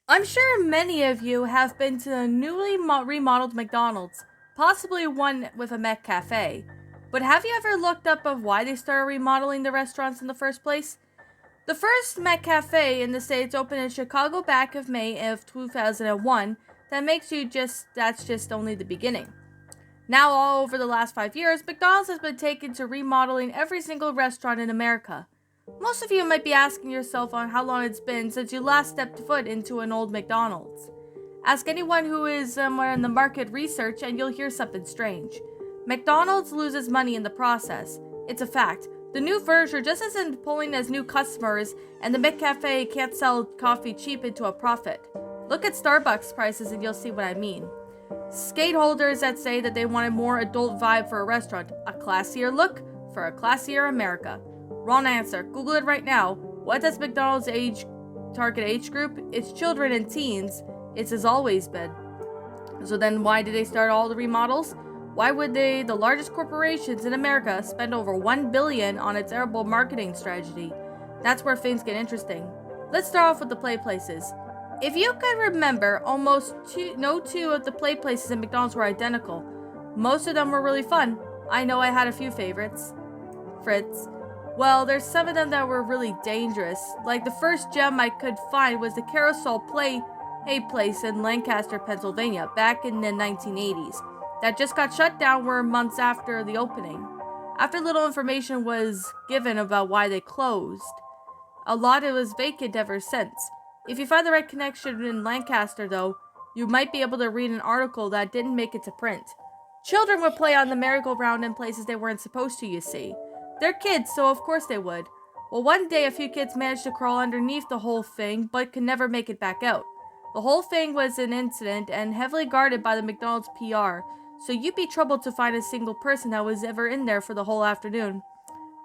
I'm sure many of you have been to a newly remodeled McDonald's, possibly one with a Mech Cafe. But have you ever looked up of why they started remodeling the restaurants in the first place? The first Mech Cafe in the States opened in Chicago back of May of 2001. That's just only the beginning. Now, all over the last 5 years, McDonald's has been taken to remodeling every single restaurant in America. Most of you might be asking yourself on how long it's been since you last stepped foot into an old McDonald's. Ask anyone who is somewhere in the market research and you'll hear something strange. McDonald's loses money in the process. It's a fact. The new version just isn't pulling as new customers, and the McCafe can't sell coffee cheap into a profit. Look at Starbucks prices and you'll see what I mean. Skate holders that say that they want a more adult vibe for a restaurant, a classier look for a classier America. Wrong answer. Google it right now. What does McDonald's target age group? It's children and teens. It's as always been. So then why did they start all the remodels? Why would the largest corporations in America, spend over $1 billion on its terrible marketing strategy? That's where things get interesting. Let's start off with the play places. If you could remember, no two of the play places in McDonald's were identical. Most of them were really fun. I know I had a few favorites. Fritz. Well, there's some of them that were really dangerous. Like the first gem I could find was the Carousel Play place in Lancaster, Pennsylvania, back in the 1980s. That just got shut down months after the opening. After little information was given about why they closed. A lot of it was vacant ever since. If you find the right connection in Lancaster, though, you might be able to read an article that didn't make it to print. Children would play on the merry-go-round in places they weren't supposed to, you see. They're kids, so of course they would. Well, one day a few kids managed to crawl underneath the whole thing, but could never make it back out. The whole thing was an incident and heavily guarded by the McDonald's PR, so you'd be troubled to find a single person that was ever in there for the whole afternoon.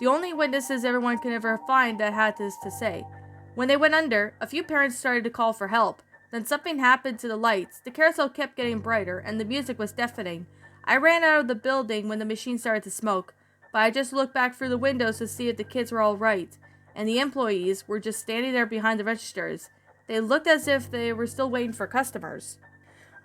The only witnesses everyone could ever find that had this to say. When they went under, a few parents started to call for help. Then something happened to the lights. The carousel kept getting brighter, and the music was deafening. I ran out of the building when the machine started to smoke, but I just looked back through the windows to see if the kids were all right, and the employees were just standing there behind the registers. They looked as if they were still waiting for customers.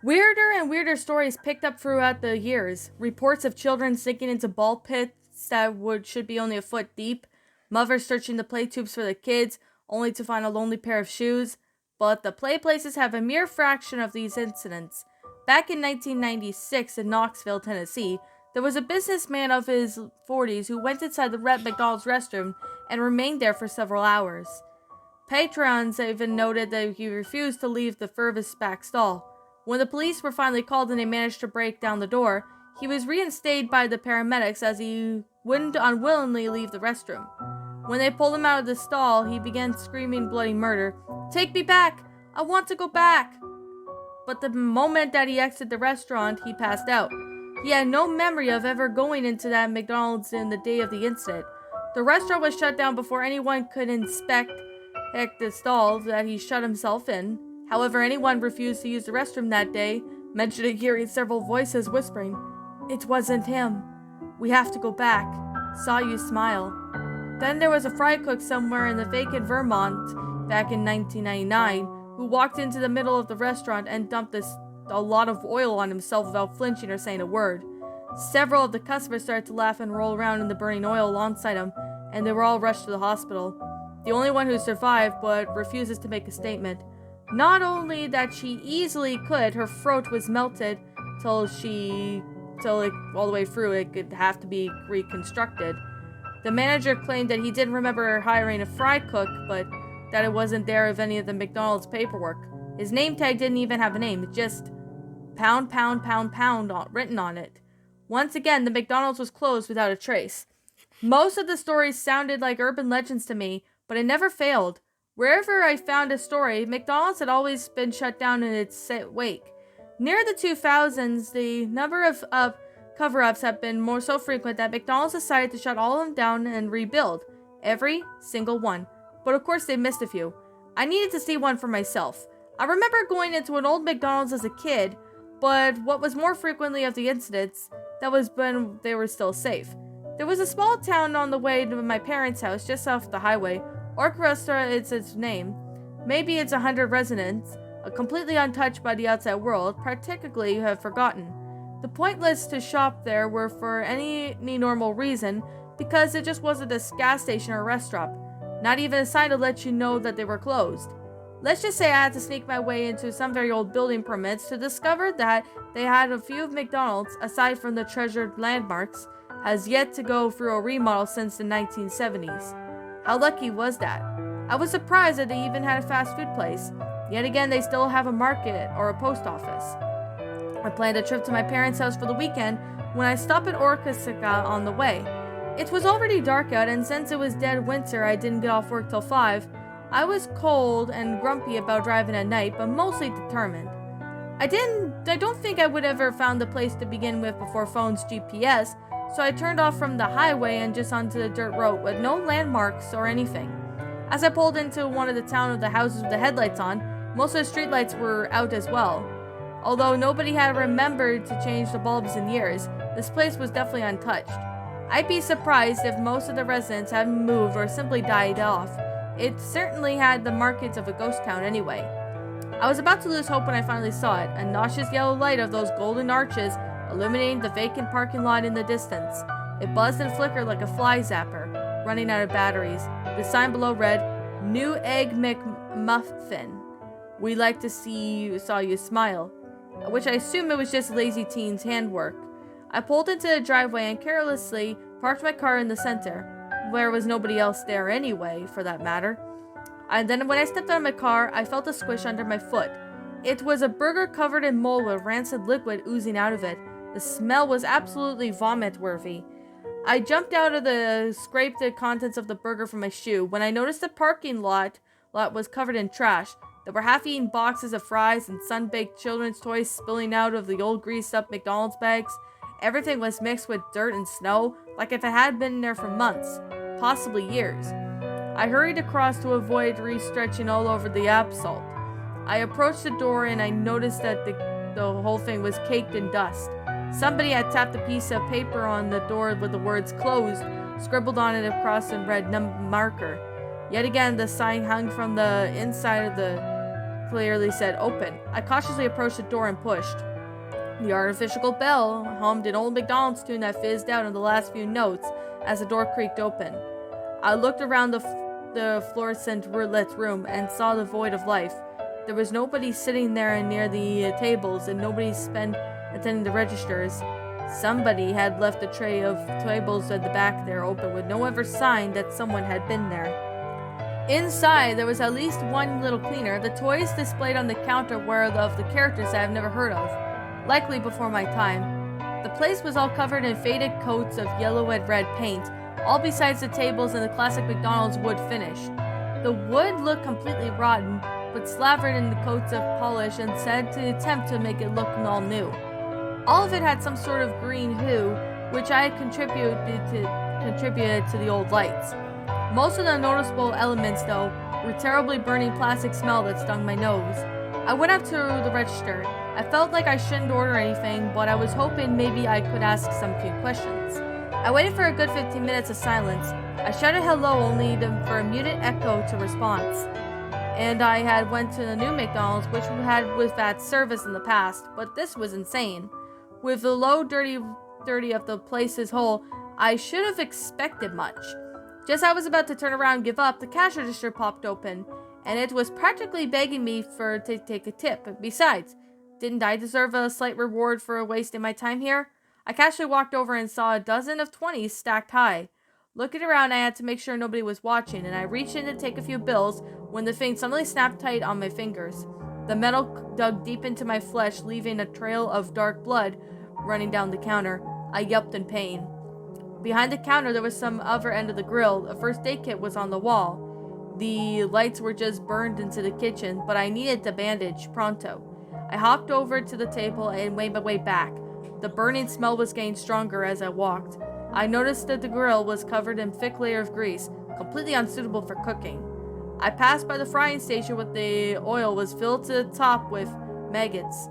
Weirder and weirder stories picked up throughout the years. Reports of children sinking into ball pits that should be only a foot deep, mothers searching the play tubes for the kids, only to find a lonely pair of shoes. But the play places have a mere fraction of these incidents. Back in 1996 in Knoxville, Tennessee, there was a businessman of his 40s who went inside the red McDonald's restroom and remained there for several hours. Patrons even noted that he refused to leave the furthest back stall. When the police were finally called and they managed to break down the door, he was reinstated by the paramedics as he wouldn't unwillingly leave the restroom. When they pulled him out of the stall, he began screaming bloody murder. "Take me back! I want to go back!" But the moment that he exited the restaurant, he passed out. He had no memory of ever going into that McDonald's in the day of the incident. The restaurant was shut down before anyone could inspect the stall that he shut himself in. However, anyone refused to use the restroom that day, mentioning hearing several voices whispering, "It wasn't him. We have to go back. Saw you smile." Then there was a fry cook somewhere in the vacant Vermont back in 1999 who walked into the middle of the restaurant and dumped a lot of oil on himself without flinching or saying a word. Several of the customers started to laugh and roll around in the burning oil alongside him, and they were all rushed to the hospital. The only one who survived but refuses to make a statement. Not only that she easily could, her throat was melted till all the way through it could have to be reconstructed. The manager claimed that he didn't remember hiring a fry cook, but that it wasn't there of any of the McDonald's paperwork. His name tag didn't even have a name, just pound, pound, pound, pound written on it. Once again, the McDonald's was closed without a trace. Most of the stories sounded like urban legends to me, but it never failed. Wherever I found a story, McDonald's had always been shut down in its wake. Near the 2000s, the number of cover-ups have been more so frequent that McDonald's decided to shut all of them down and rebuild. Every single one. But of course they missed a few. I needed to see one for myself. I remember going into an old McDonald's as a kid, but what was more frequently of the incidents, that was when they were still safe. There was a small town on the way to my parents' house just off the highway. Orchestra is its name. Maybe it's 100 residents. completely untouched by the outside world, practically have forgotten. The pointless to shop there were for any normal reason, because it just wasn't a gas station or restaurant. Not even a sign to let you know that they were closed. Let's just say I had to sneak my way into some very old building permits to discover that they had a few of McDonald's, aside from the treasured landmarks, has yet to go through a remodel since the 1970s. How lucky was that? I was surprised that they even had a fast food place. Yet again, they still have a market or a post office. I planned a trip to my parents' house for the weekend when I stopped at Orcasica on the way. It was already dark out, and since it was dead winter, I didn't get off work till 5. I was cold and grumpy about driving at night, but mostly determined. I don't think I would ever found the place to begin with before phone's GPS, so I turned off from the highway and just onto the dirt road with no landmarks or anything. As I pulled into one of the houses with the headlights on, most of the streetlights were out as well. Although nobody had remembered to change the bulbs in years, this place was definitely untouched. I'd be surprised if most of the residents hadn't moved or simply died off. It certainly had the markings of a ghost town anyway. I was about to lose hope when I finally saw it, a nauseous yellow light of those golden arches illuminating the vacant parking lot in the distance. It buzzed and flickered like a fly zapper, running out of batteries. The sign below read, "New Egg McMuffin. We like to saw you smile," which I assume it was just lazy teens' handwork. I pulled into the driveway and carelessly parked my car in the center. There was nobody else there anyway, for that matter. And then when I stepped out of my car, I felt a squish under my foot. It was a burger covered in mold with rancid liquid oozing out of it. The smell was absolutely vomit-worthy. I jumped out of scraped the contents of the burger from my shoe when I noticed the parking lot was covered in trash. There were half-eaten boxes of fries and sun-baked children's toys spilling out of the old greased-up McDonald's bags. Everything was mixed with dirt and snow, like if it had been there for months, possibly years. I hurried across to avoid re-stretching all over the asphalt. I approached the door and I noticed that the whole thing was caked in dust. Somebody had tapped a piece of paper on the door with the words "closed" scribbled on it across in red marker. Yet again, the sign hung from the inside of the clearly said "open." I cautiously approached the door and pushed. The artificial bell hummed an old McDonald's tune that fizzed out in the last few notes as the door creaked open. I looked around the fluorescent lit room and saw the void of life. There was nobody sitting there near the tables and nobody attending the registers. Somebody had left a tray of tables at the back there open with no ever sign that someone had been there. Inside, there was at least one little cleaner. The toys displayed on the counter were of the characters I have never heard of, likely before my time. The place was all covered in faded coats of yellow and red paint, all besides the tables and the classic McDonald's wood finish. The wood looked completely rotten, but slathered in the coats of polish and said to attempt to make it look all new. All of it had some sort of green hue, which I had contributed to the old lights. Most of the noticeable elements, though, were terribly burning plastic smell that stung my nose. I went up to the register. I felt like I shouldn't order anything, but I was hoping maybe I could ask some few questions. I waited for a good 15 minutes of silence. I shouted hello only for a muted echo to response. And I had went to the new McDonald's, which had with that service in the past, but this was insane. With the low dirty of the place as whole, I should have expected much. Just as I was about to turn around and give up, the cash register popped open, and it was practically begging me to take a tip. Besides, didn't I deserve a slight reward for wasting my time here? I casually walked over and saw a dozen of 20s stacked high. Looking around, I had to make sure nobody was watching, and I reached in to take a few bills when the thing suddenly snapped tight on my fingers. The metal dug deep into my flesh, leaving a trail of dark blood running down the counter. I yelped in pain. Behind the counter, there was some other end of the grill. A first aid kit was on the wall. The lights were just burned into the kitchen, but I needed the bandage pronto. I hopped over to the table and made my way back. The burning smell was getting stronger as I walked. I noticed that the grill was covered in thick layer of grease, completely unsuitable for cooking. I passed by the frying station where the oil was filled to the top with maggots.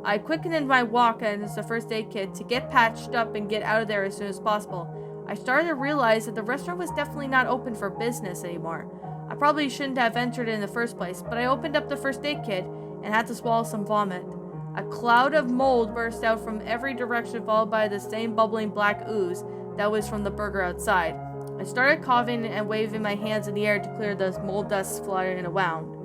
I quickened my walk as the first aid kit to get patched up and get out of there as soon as possible. I started to realize that the restaurant was definitely not open for business anymore. I probably shouldn't have entered it in the first place, but I opened up the first aid kit and had to swallow some vomit. A cloud of mold burst out from every direction, followed by the same bubbling black ooze that was from the burger outside. I started coughing and waving my hands in the air to clear the mold dust flying around.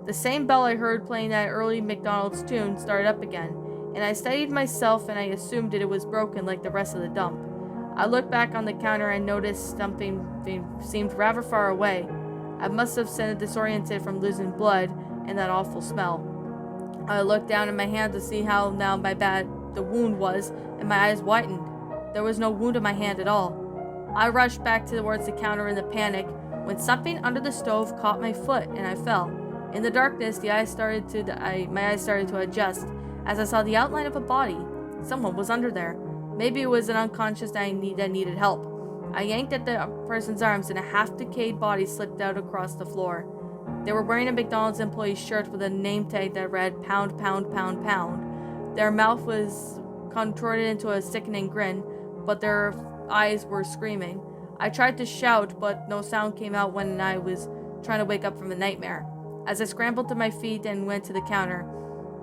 The same bell I heard playing that early McDonald's tune started up again, and I steadied myself and I assumed that it was broken like the rest of the dump. I looked back on the counter and noticed something seemed rather far away. I must have been disoriented from losing blood and that awful smell. I looked down at my hand to see how now my bad the wound was, and my eyes widened. There was no wound in my hand at all. I rushed back towards the counter in a panic when something under the stove caught my foot and I fell. In the darkness, my eyes started to adjust as I saw the outline of a body. Someone was under there. Maybe it was an unconscious that needed help. I yanked at the person's arms and a half-decayed body slipped out across the floor. They were wearing a McDonald's employee shirt with a name tag that read pound, pound, pound, pound. Their mouth was contorted into a sickening grin, but their eyes were screaming. I tried to shout, but no sound came out when I was trying to wake up from a nightmare. As I scrambled to my feet and went to the counter,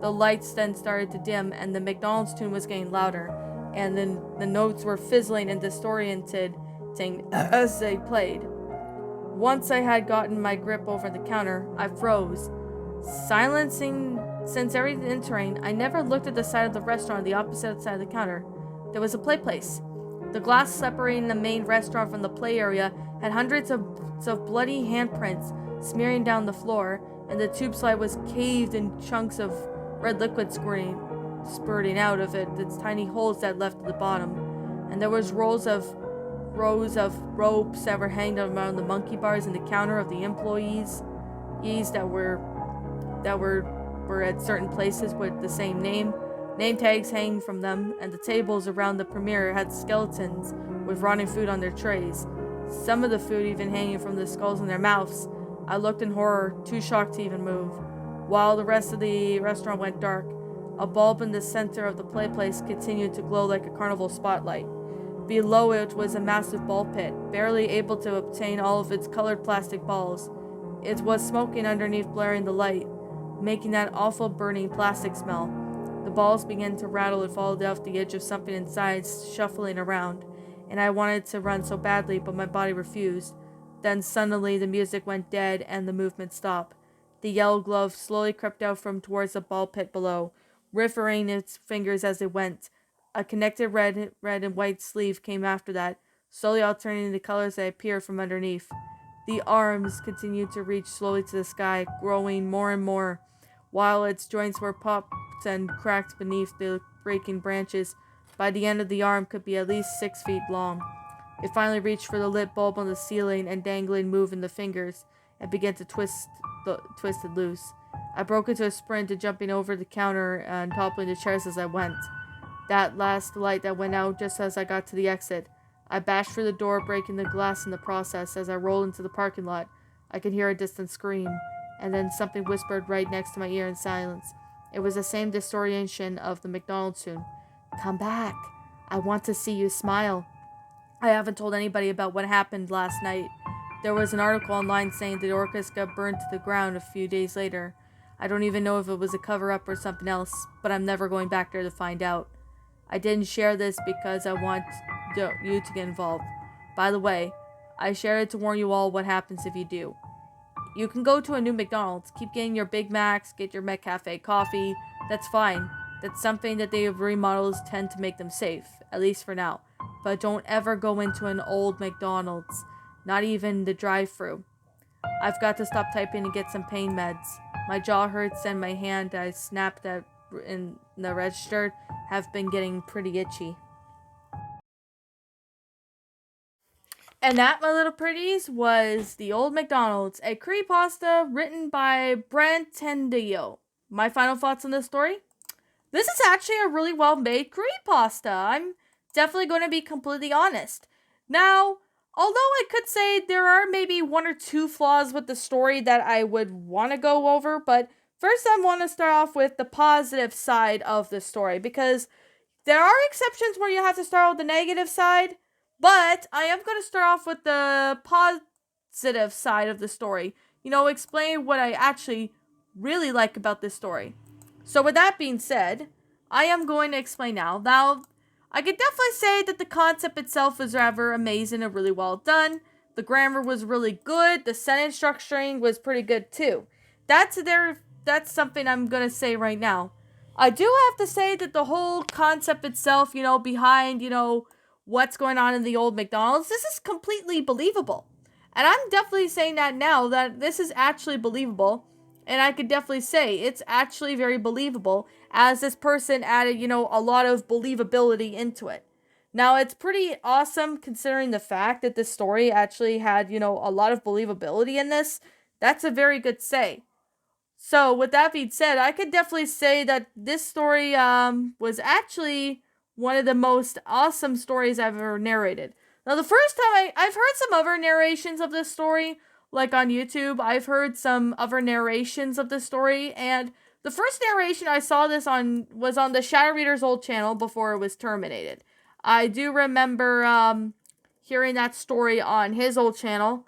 the lights then started to dim and the McDonald's tune was getting louder, and then the notes were fizzling and disoriented as they played. Once I had gotten my grip over the counter, I froze. Silencing since entering, I never looked at the side of the restaurant on the opposite side of the counter. There was a play place. The glass separating the main restaurant from the play area had hundreds of bloody handprints smearing down the floor, and the tube slide was caved in chunks of red liquid spurting out of it, its tiny holes that left at the bottom. And there was rows of ropes that were hanging around the monkey bars in the counter of the employees that were at certain places with the same name tags hanging from them, and the tables around the premiere had skeletons with rotting food on their trays, some of the food even hanging from the skulls in their mouths. I looked in horror, too shocked to even move. While the rest of the restaurant went dark, a bulb in the center of the play place continued to glow like a carnival spotlight. Below it was a massive ball pit, barely able to obtain all of its colored plastic balls. It was smoking underneath, blaring the light, making that awful burning plastic smell. The balls began to rattle and fall off the edge of something inside, shuffling around, and I wanted to run so badly, but my body refused. Then suddenly the music went dead and the movement stopped. The yellow glove slowly crept out from towards the ball pit below, riffling its fingers as it went. A connected red and white sleeve came after that, slowly alternating the colors that appeared from underneath. The arms continued to reach slowly to the sky, growing more and more, while its joints were popped and cracked beneath the breaking branches. By the end of the arm could be at least 6 feet long. It finally reached for the lit bulb on the ceiling and dangling move in the fingers, and began to twist it loose. I broke into a sprint, jumping over the counter and toppling the chairs as I went. That last light that went out just as I got to the exit. I bashed through the door, breaking the glass in the process. As I rolled into the parking lot, I could hear a distant scream, and then something whispered right next to my ear in silence. It was the same distortion of the McDonald's tune. "Come back. I want to see you smile." I haven't told anybody about what happened last night. There was an article online saying the orchestra got burned to the ground a few days later. I don't even know if it was a cover-up or something else, but I'm never going back there to find out. I didn't share this because I want you to get involved. By the way, I shared it to warn you all what happens if you do. You can go to a new McDonald's, keep getting your Big Macs, get your McCafe coffee. That's fine. That's something that they remodels tend to make them safe, at least for now. But don't ever go into an old McDonald's, not even the drive-thru. I've got to stop typing and get some pain meds. My jaw hurts and my hand I snapped at in the register have been getting pretty itchy. And that, my little pretties, was The Old McDonald's, a creepypasta written by Braytendo. My final thoughts on this story? This is actually a really well-made creepypasta. I'm definitely going to be completely honest. Now, although I could say there are maybe 1 or 2 flaws with the story that I would want to go over, but first I want to start off with the positive side of the story, because there are exceptions where you have to start with the negative side, but I am going to start off with the positive side of the story. Explain what I actually really like about this story. So with that being said, I am going to explain now. Now, I could definitely say that the concept itself was rather amazing and really well done. The grammar was really good. The sentence structuring was pretty good too. That's something I'm going to say right now. I do have to say that the whole concept itself, behind, what's going on in the old McDonald's, this is completely believable. And I'm definitely saying that now, that this is actually believable. And I could definitely say it's actually very believable, as this person added, a lot of believability into it. Now, it's pretty awesome considering the fact that this story actually had, a lot of believability in this. That's a very good say. So, with that being said, I could definitely say that this story was actually one of the most awesome stories I've ever narrated. Now, the first time I've heard some other narrations of this story, like on YouTube. I've heard some other narrations of this story, and the first narration I saw this on was on the Shadow Reader's old channel before it was terminated. I do remember hearing that story on his old channel,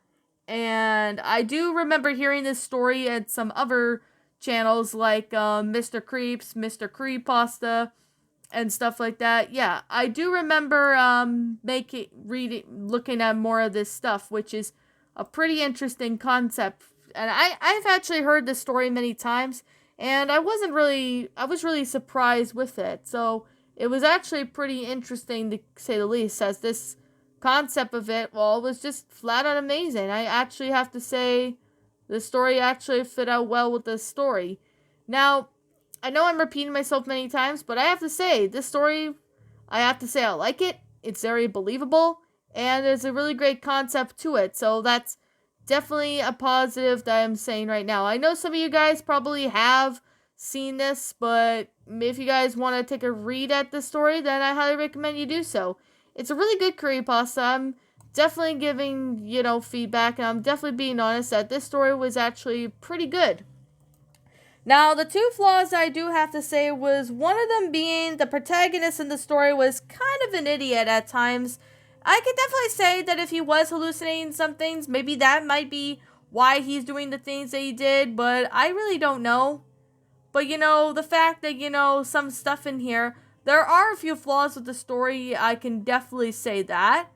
and I do remember hearing this story at some other channels like Mr. Creeps, Mr. Creepasta, and stuff like that. Yeah, I do remember looking at more of this stuff, which is a pretty interesting concept. And I've actually heard this story many times, and I was really surprised with it. So it was actually pretty interesting, to say the least, as this concept of it, well, was just flat out amazing. I actually have to say the story actually fit out well with the story. Now, I know I'm repeating myself many times, but I have to say, this story, I like it. It's very believable, and there's a really great concept to it. So that's definitely a positive that I'm saying right now. I know some of you guys probably have seen this, but if you guys want to take a read at the story, then I highly recommend you do so. It's a really good creepypasta. I'm definitely giving, feedback, and I'm definitely being honest that this story was actually pretty good. Now, the two flaws I do have to say was one of them being the protagonist in the story was kind of an idiot at times. I could definitely say that if he was hallucinating some things, maybe that might be why he's doing the things that he did, but I really don't know. But, the fact that, some stuff in here, there are a few flaws with the story, I can definitely say that.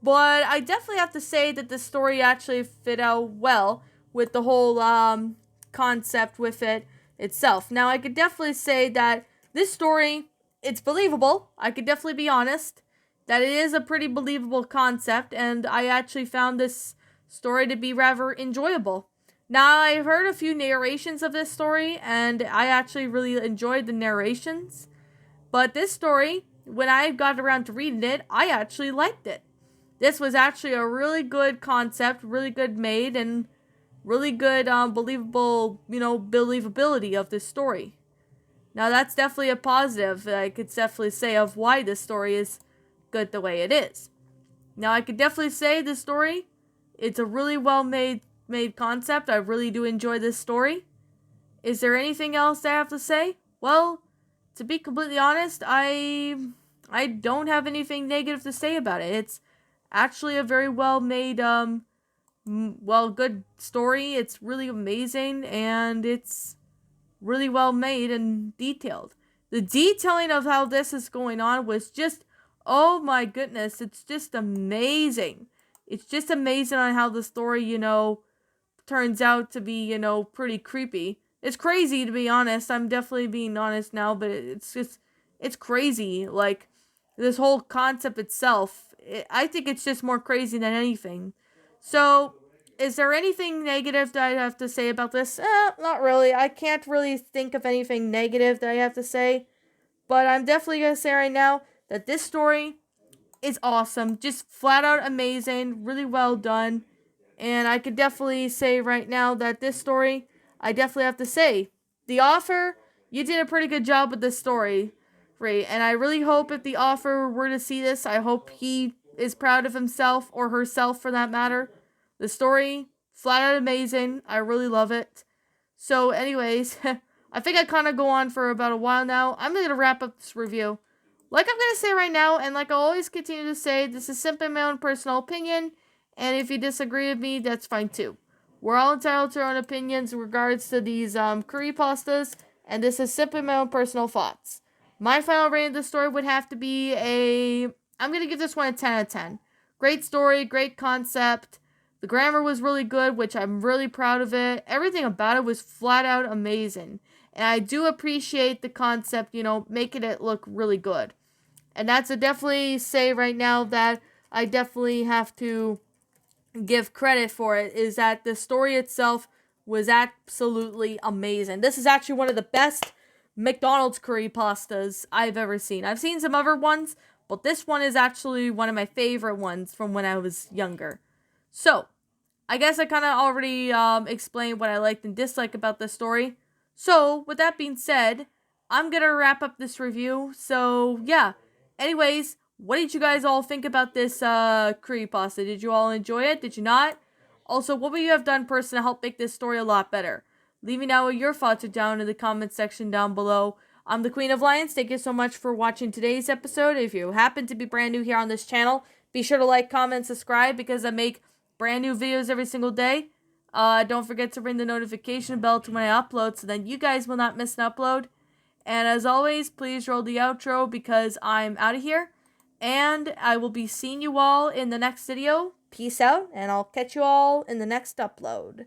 But I definitely have to say that the story actually fit out well with the whole concept with it itself. Now, I could definitely say that this story, it's believable. I could definitely be honest that it is a pretty believable concept, and I actually found this story to be rather enjoyable. Now, I've heard a few narrations of this story, and I actually really enjoyed the narrations. But this story, when I got around to reading it, I actually liked it. This was actually a really good concept, really good made, and really good believability of this story. Now, that's definitely a positive, I could definitely say, of why this story is good the way it is. Now, I could definitely say this story, it's a really well made concept. I really do enjoy this story. Is there anything else I have to say? Well, to be completely honest, I don't have anything negative to say about it. It's actually a very well made, good story. It's really amazing, and it's really well made and detailed. The detailing of how this is going on was just, oh my goodness, it's just amazing. It's just amazing on how the story, turns out to be, pretty creepy. It's crazy, to be honest. I'm definitely being honest now, but it's crazy. Like, this whole concept itself, I think it's just more crazy than anything. So, is there anything negative that I have to say about this? Not really. I can't really think of anything negative that I have to say. But I'm definitely going to say right now that this story is awesome. Just flat out amazing. Really well done. And I could definitely say right now that this story, I definitely have to say, the author, you did a pretty good job with this story, right? And I really hope if the author were to see this, I hope he is proud of himself, or herself for that matter. The story, flat out amazing. I really love it. So anyways, I think I kind of go on for about a while now. I'm going to wrap up this review. Like I'm going to say right now, and like I always continue to say, this is simply my own personal opinion. And if you disagree with me, that's fine too. We're all entitled to our own opinions in regards to these curry pastas, and this is simply my own personal thoughts. My final rating of the story would have to be I'm going to give this one a 10 out of 10. Great story, great concept. The grammar was really good, which I'm really proud of it. Everything about it was flat out amazing. And I do appreciate the concept, making it look really good. And that's a definitely say right now that I definitely have to give credit for it, is that the story itself was absolutely amazing. This is actually one of the best McDonald's curry pastas I've ever seen. I've seen some other ones, but this one is actually one of my favorite ones from when I was younger. So, I guess I kind of already explained what I liked and disliked about this story. So, with that being said, I'm going to wrap up this review. So, yeah. Anyways, what did you guys all think about this creepypasta? Did you all enjoy it? Did you not? Also, what would you have done personally to help make this story a lot better? Leave me know what your thoughts are down in the comment section down below. I'm the Queen of Lions. Thank you so much for watching today's episode. If you happen to be brand new here on this channel, be sure to like, comment, subscribe, because I make brand new videos every single day. Don't forget to ring the notification bell to when I upload, so then you guys will not miss an upload. And as always, please roll the outro, because I'm out of here. And I will be seeing you all in the next video. Peace out, and I'll catch you all in the next upload.